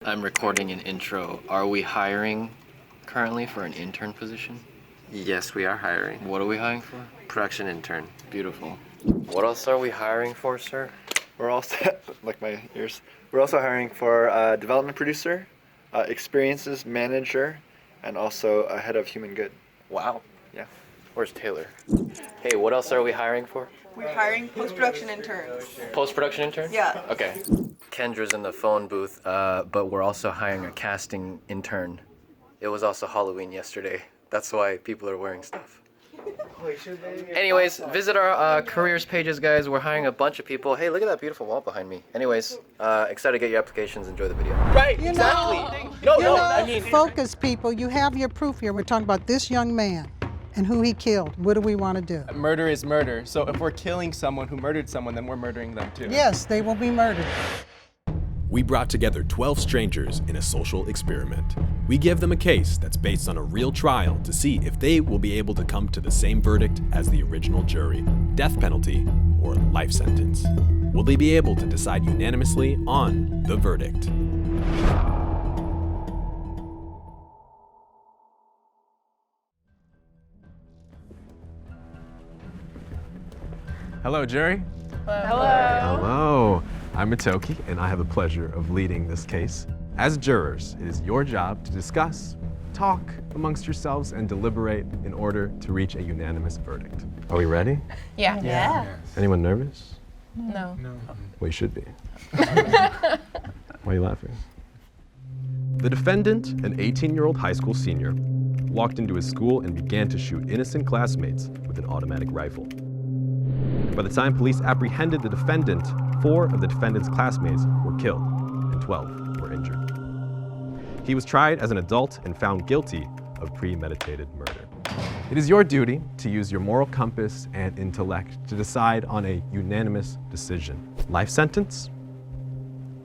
I'm recording an intro. Are we hiring currently for an intern position? Yes, we are hiring. What are we hiring for? Production intern. Beautiful. What else are we hiring for, sir? We're also, like my ears, we're also hiring for a development producer, experiences manager, and also a head of human good. Wow. Yeah. Where's Taylor? Hey, what else are we hiring for? We're hiring post-production interns. Post-production intern? Yeah. Okay. Kendra's in the phone booth, but we're also hiring a casting intern. It was also Halloween yesterday. That's why people are wearing stuff. Anyways, visit our careers pages, guys. We're hiring a bunch of people. Hey, look at that beautiful wall behind me. Anyways, excited to get your applications. Enjoy the video. Right, exactly. I mean, focus, people. You have your proof here. We're talking about this young man and who he killed. What do we want to do? Murder is murder. So if we're killing someone who murdered someone, then we're murdering them too. Yes, they will be murdered. We brought together 12 strangers in a social experiment. We give them a case that's based on a real trial to see if they will be able to come to the same verdict as the original jury, death penalty or life sentence. Will they be able to decide unanimously on the verdict? Hello, jury. Hello, I'm Matoki, and I have the pleasure of leading this case. As jurors, it is your job to discuss, talk amongst yourselves, and deliberate in order to reach a unanimous verdict. Are we ready? Yeah. Anyone nervous? No. Well, you should be. Why are you laughing? The defendant, an 18-year-old high school senior, walked into his school and began to shoot innocent classmates with an automatic rifle. By the time police apprehended the defendant, 4 of the defendant's classmates were killed and 12 were injured. He was tried as an adult and found guilty of premeditated murder. It is your duty to use your moral compass and intellect to decide on a unanimous decision. Life sentence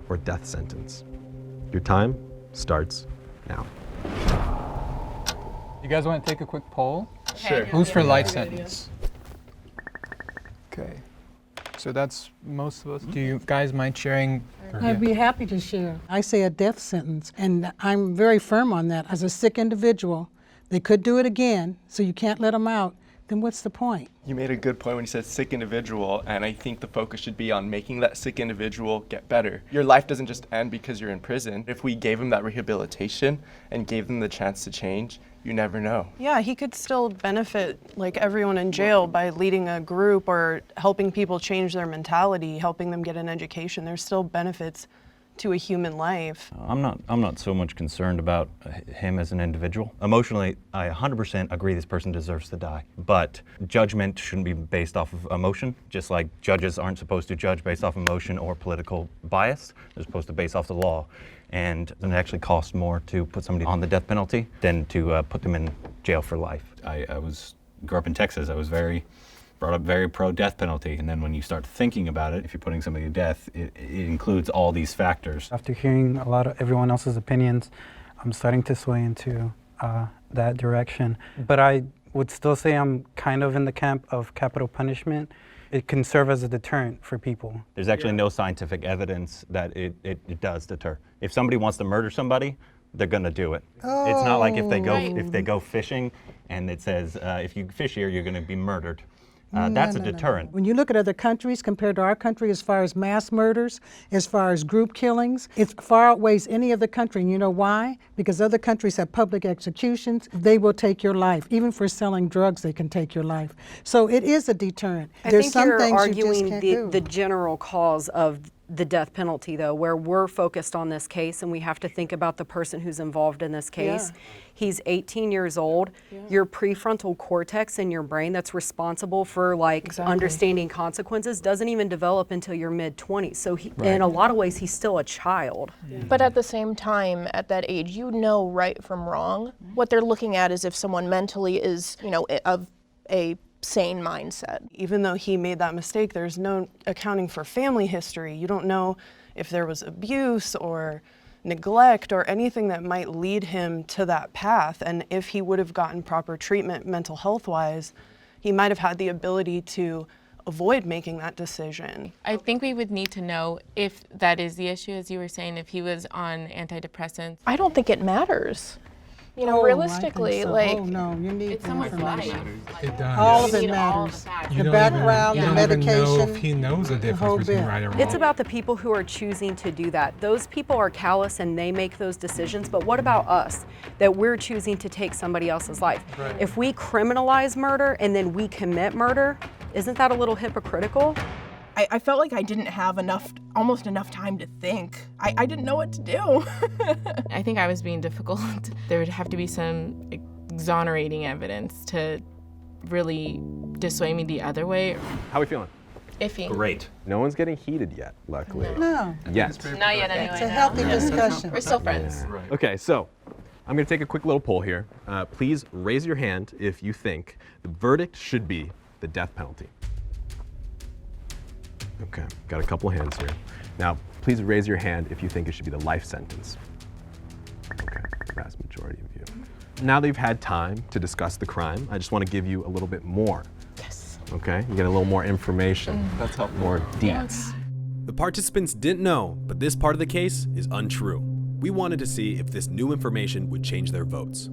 or death sentence. Your time starts now. You guys want to take a quick poll? Sure. Who's for life sentence? Okay. So that's most of us. Do you guys mind sharing? I'd be happy to share. I say a death sentence, and I'm very firm on that. As a sick individual, they could do it again, so you can't let them out. Then what's the point? You made a good point when you said sick individual, and I think the focus should be on making that sick individual get better. Your life doesn't just end because you're in prison. If we gave them that rehabilitation and gave them the chance to change, you never know. Yeah, he could still benefit like everyone in jail by leading a group or helping people change their mentality, helping them get an education. There's still benefits to a human life. I'm not so much concerned about him as an individual. Emotionally, I 100% agree this person deserves to die. But judgment shouldn't be based off of emotion, just like judges aren't supposed to judge based off emotion or political bias. They're supposed to base off the law. And it actually costs more to put somebody on the death penalty than to put them in jail for life. I grew up in Texas. I was brought up very pro-death penalty, and then when you start thinking about it, if you're putting somebody to death, it includes all these factors. After hearing a lot of everyone else's opinions, I'm starting to sway into that direction. But I would still say I'm kind of in the camp of capital punishment. It can serve as a deterrent for people. There's actually no scientific evidence that it does deter. If somebody wants to murder somebody, they're gonna do it. Oh, it's not like if they go fishing and it says if you fish here, you're gonna be murdered. That's a deterrent. When you look at other countries compared to our country as far as mass murders, as far as group killings, it far outweighs any other country. And you know why? Because other countries have public executions. They will take your life. Even for selling drugs, they can take your life. So it is a deterrent. There's some things you're arguing the general cause of the death penalty, though, where we're focused on this case and we have to think about the person who's involved in this case. Yeah. He's 18 years old. Yeah. Your prefrontal cortex in your brain that's responsible for understanding consequences doesn't even develop until your mid-20s. So in a lot of ways, he's still a child. Yeah. But at the same time, at that age, you know right from wrong. What they're looking at is if someone mentally is, of a sane mindset. Even though he made that mistake, there's no accounting for family history. You don't know if there was abuse or neglect or anything that might lead him to that path. And if he would have gotten proper treatment mental health wise, he might have had the ability to avoid making that decision. I think we would need to know if that is the issue, as you were saying, if he was on antidepressants. I don't think it matters. You know, realistically, so. like. Oh, no, you need It's someone's information. life. It does. All of it You need all matters. the facts. You The don't background, even, the you don't even know medication. if he knows the whole difference between bit. right or wrong. It's about the people who are choosing to do that. Those people are callous and they make those decisions, but what about us, that we're choosing to take somebody else's life? Right. If we criminalize murder and then we commit murder, isn't that a little hypocritical? I felt like I didn't have almost enough time to think. I didn't know what to do. I think I was being difficult. There would have to be some exonerating evidence to really dissuade me the other way. How are we feeling? Iffy. Great. No one's getting heated yet, luckily. No, Yet. Not yet anyway. it's a healthy discussion. We're still friends. Okay, so I'm going to take a quick little poll here. Please raise your hand if you think the verdict should be the death penalty. Okay, got a couple hands here. Now, please raise your hand if you think it should be the life sentence. Okay, vast majority of you. Now that you've had time to discuss the crime, I just want to give you a little bit more. Yes. Okay, you get a little more information. That's helpful. More deets. The participants didn't know, but this part of the case is untrue. We wanted to see if this new information would change their votes.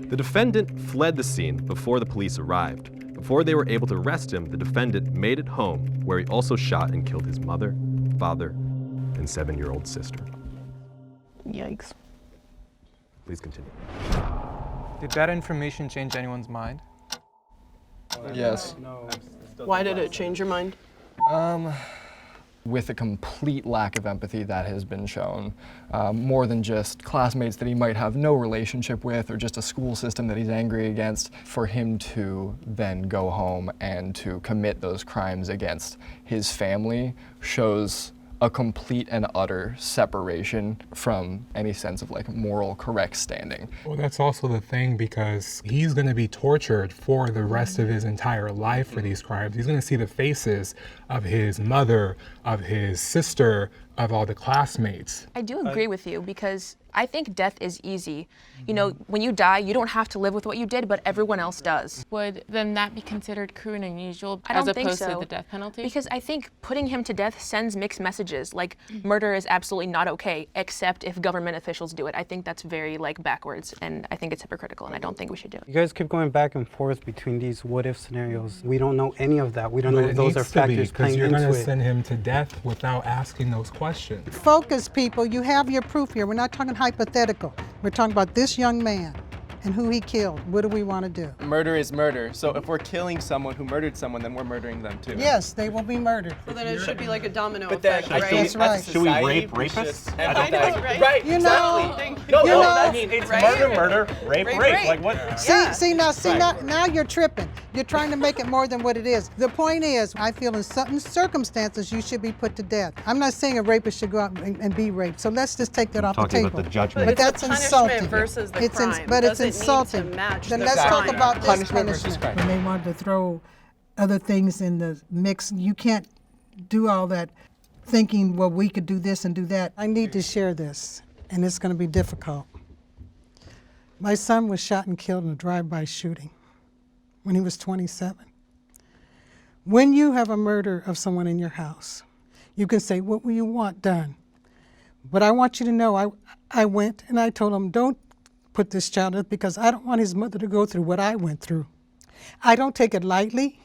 The defendant fled the scene before the police arrived. Before they were able to arrest him, the defendant made it home, where he also shot and killed his mother, father, and 7-year-old sister. Yikes. Please continue. Did that information change anyone's mind? Yes. Why did it change your mind? With a complete lack of empathy that has been shown, more than just classmates that he might have no relationship with or just a school system that he's angry against, for him to then go home and to commit those crimes against his family shows a complete and utter separation from any sense of like moral correct standing. Well, that's also the thing, because he's going to be tortured for the rest of his entire life for these crimes. He's going to see the faces of his mother, of his sister, of all the classmates. I do agree with you, because I think death is easy. You know, when you die, you don't have to live with what you did, but everyone else does. Would then that be considered cruel and unusual I don't as think opposed so, to the death penalty? Because I think putting him to death sends mixed messages. Like, murder is absolutely not okay, except if government officials do it. I think that's very, like, backwards, and I think it's hypocritical, and I don't think we should do it. You guys keep going back and forth between these what-if scenarios. We don't know any of that. We don't know if those are factors because playing you're into going to it. send him to death without asking those questions. Focus, people. You have your proof here. We're not talking hypothetical. We're talking about this young man and who he killed. What do we want to do? Murder is murder. So if we're killing someone who murdered someone, then we're murdering them too. Yes, they will be murdered. Well, then it should be like a domino But then, effect, right? That's right. Should we rape rapists? I know, right? Right, You know, No, you no, know, I mean, it's Murder, rape. Like what? See, now you're tripping. You're trying to make it more than what it is. The point is, I feel in certain circumstances you should be put to death. I'm not saying a rapist should go out and be raped. So let's just take that off the Talking table. about the judgment. But that's insulting. Versus the It's crime. but it's Does it need to insulting. match Then the let's talk crime? about this Punishment versus punishment. crime. When they wanted to throw other things in the mix, you can't do all that thinking, well, we could do this and do that. I need to share this, and it's going to be difficult. My son was shot and killed in a drive-by shooting when he was 27. When you have a murder of someone in your house, you can say, what will you want done? But I want you to know, I went and I told him, don't put this child up, because I don't want his mother to go through what I went through. I don't take it lightly,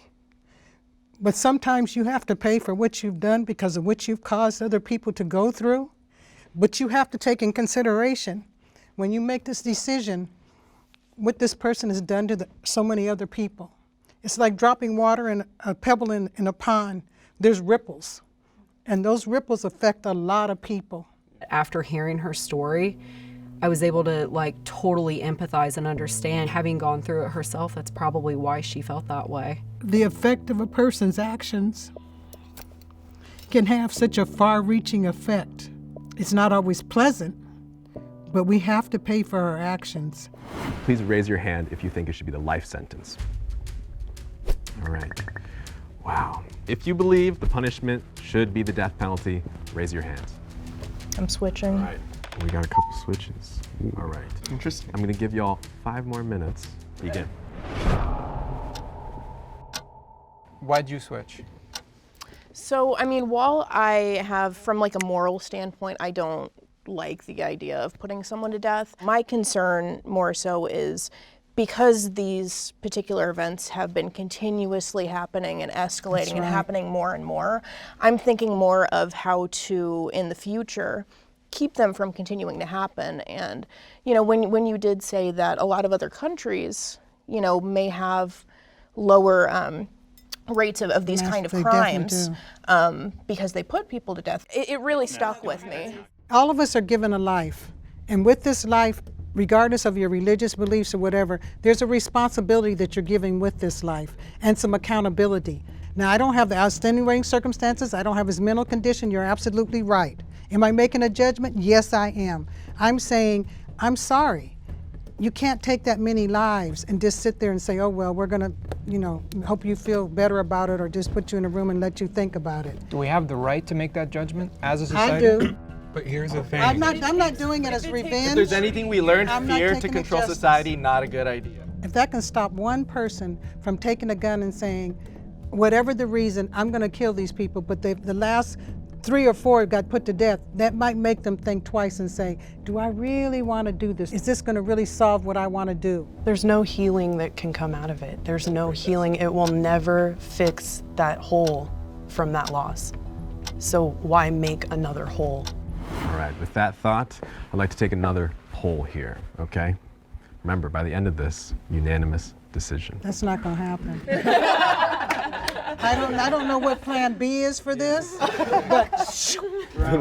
but sometimes you have to pay for what you've done because of what you've caused other people to go through. But you have to take in consideration, when you make this decision, what this person has done to so many other people. It's like dropping water in a pebble in a pond. There's ripples, and those ripples affect a lot of people. After hearing her story, I was able to like totally empathize and understand. Having gone through it herself, that's probably why she felt that way. The effect of a person's actions can have such a far-reaching effect. It's not always pleasant, but we have to pay for our actions. Please raise your hand if you think it should be the life sentence. All right. Wow. If you believe the punishment should be the death penalty, raise your hands. I'm switching. All right. We got a couple switches. All right. Interesting. I'm going to give y'all 5 more minutes. Begin. Why'd you switch? So, I mean, while I have, from like a moral standpoint, I don't like the idea of putting someone to death, my concern more so is because these particular events have been continuously happening and escalating and happening more and more, I'm thinking more of how to, in the future, keep them from continuing to happen. And, you know, when you did say that a lot of other countries, you know, may have lower rates of these kind of crimes because they put people to death, it really stuck with me. All of us are given a life, and with this life, regardless of your religious beliefs or whatever, there's a responsibility that you're giving with this life and some accountability. Now, I don't have the outstanding circumstances, I don't have his mental condition, you're absolutely right. Am I making a judgment? Yes, I am. I'm saying, I'm sorry. You can't take that many lives and just sit there and say, oh, well, we're gonna, you know, hope you feel better about it or just put you in a room and let you think about it. Do we have the right to make that judgment as a society? I do. But here's the thing. I'm not doing it as revenge. If there's anything we learned, fear to taking control justice. society, not a good idea. If that can stop one person from taking a gun and saying, whatever the reason, I'm gonna kill these people, but the last 3 or 4 got put to death, that might make them think twice and say, do I really wanna do this? Is this gonna really solve what I wanna do? There's no healing that can come out of it. There's no healing. It will never fix that hole from that loss. So why make another hole? All right, with that thought, I'd like to take another poll here, okay? Remember, by the end of this, unanimous decision. That's not gonna happen. I don't know what plan B is for this, but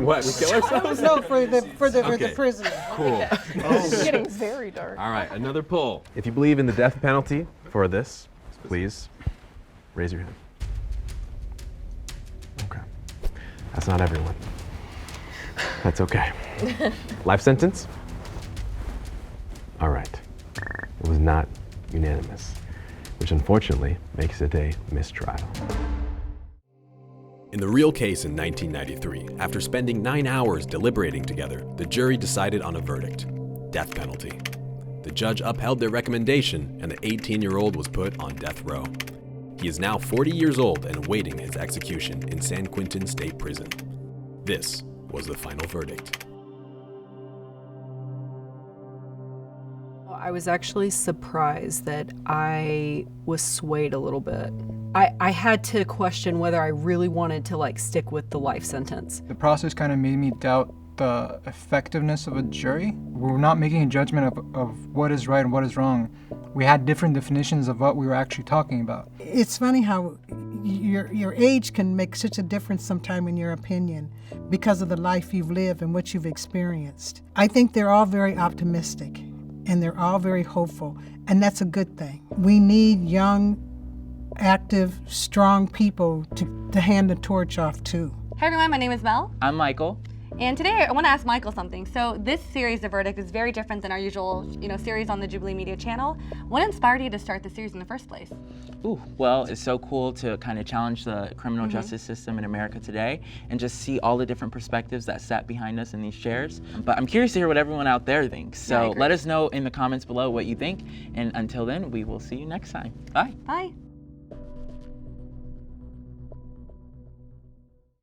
What, we kill ourselves? No, for the prisoner. Cool. It's getting very dark. All right, another poll. If you believe in the death penalty for this, please raise your hand. Okay. That's not everyone. That's okay. Life sentence? All right. It was not unanimous, which unfortunately makes it a mistrial. In the real case in 1993, after spending 9 hours deliberating together, the jury decided on a verdict: death penalty. The judge upheld their recommendation, and the 18-year-old was put on death row. He is now 40 years old and awaiting his execution in San Quentin State Prison. This was the final verdict. I was actually surprised that I was swayed a little bit. I had to question whether I really wanted to stick with the life sentence. The process kind of made me doubt the effectiveness of a jury. We're not making a judgment of what is right and what is wrong. We had different definitions of what we were actually talking about. It's funny how your age can make such a difference sometime in your opinion because of the life you've lived and what you've experienced. I think they're all very optimistic and they're all very hopeful, and that's a good thing. We need young, active, strong people to hand the torch off to. Hi everyone, my name is Mel. I'm Michael. And today I want to ask Michael something. So this series, The Verdict, is very different than our usual, series on the Jubilee Media channel. What inspired you to start the series in the first place? Ooh, well, it's so cool to kind of challenge the criminal justice system in America today and just see all the different perspectives that sat behind us in these chairs. But I'm curious to hear what everyone out there thinks. So let us know in the comments below what you think. And until then, we will see you next time. Bye. Bye.